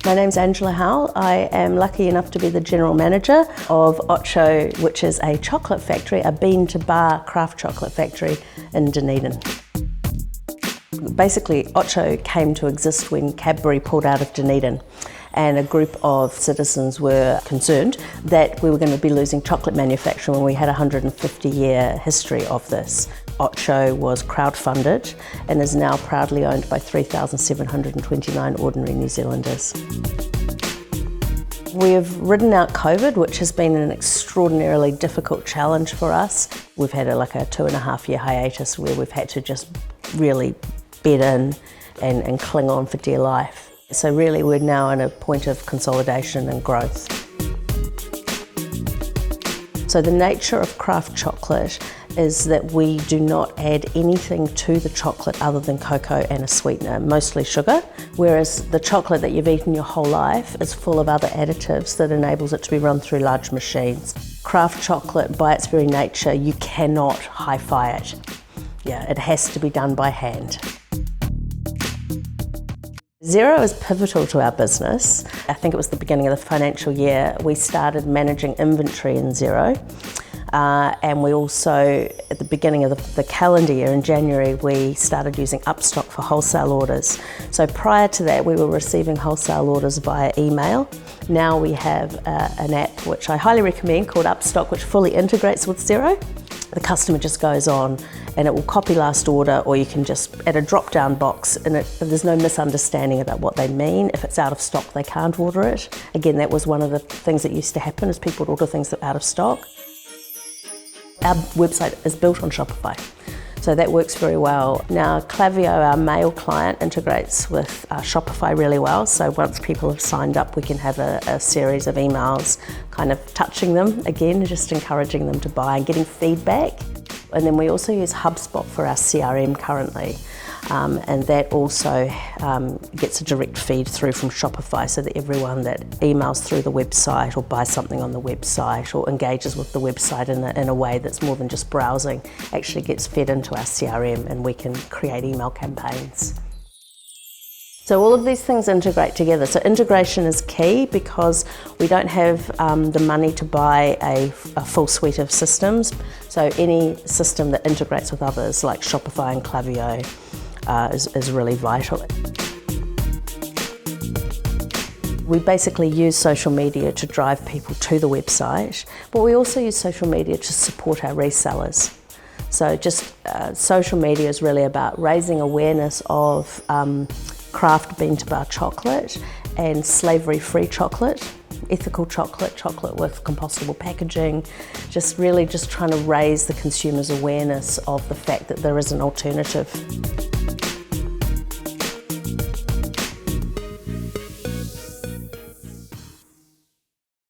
My name's Angela Howell. I am lucky enough to be the General Manager of OCHO, which is a chocolate factory, a bean-to-bar craft chocolate factory in Dunedin. Basically, OCHO came to exist when Cadbury pulled out of Dunedin, and a group of citizens were concerned that we were going to be losing chocolate manufacturing when we had a 150-year history of this. OCHO was crowdfunded and is now proudly owned by 3,729 ordinary New Zealanders. We have ridden out COVID, which has been an extraordinarily difficult challenge for us. We've had a 2.5-year hiatus where we've had to just really bed in and cling on for dear life. So really we're now in a point of consolidation and growth. So the nature of craft chocolate is that we do not add anything to the chocolate other than cocoa and a sweetener, mostly sugar, whereas the chocolate that you've eaten your whole life is full of other additives that enables it to be run through large machines. Craft chocolate, by its very nature, you cannot hi-fi it. Yeah, it has to be done by hand. Xero is pivotal to our business. I think it was the beginning of the financial year we started managing inventory in Xero, and we also, at the beginning of the calendar year in January, we started using Upstock for wholesale orders. So prior to that we were receiving wholesale orders via email. Now we have an app which I highly recommend called Upstock, which fully integrates with Xero. The customer just goes on and it will copy last order, or you can just add a drop-down box and there's no misunderstanding about what they mean. If it's out of stock, they can't order it. Again, that was one of the things that used to happen, is people would order things that are out of stock. Our website is built on Shopify, so that works very well. Now, Klaviyo, our mail client, integrates with Shopify really well, so once people have signed up, we can have a series of emails kind of touching them, again, just encouraging them to buy and getting feedback. And then we also use HubSpot for our CRM currently, and that also gets a direct feed through from Shopify, so that everyone that emails through the website or buys something on the website or engages with the website in a way that's more than just browsing actually gets fed into our CRM, and we can create email campaigns. So all of these things integrate together. So integration is key because we don't have the money to buy a full suite of systems. So any system that integrates with others like Shopify and Klaviyo is really vital. We basically use social media to drive people to the website, but we also use social media to support our resellers. So just social media is really about raising awareness of craft bean-to-bar chocolate and slavery-free chocolate, ethical chocolate, chocolate with compostable packaging, just trying to raise the consumer's awareness of the fact that there is an alternative.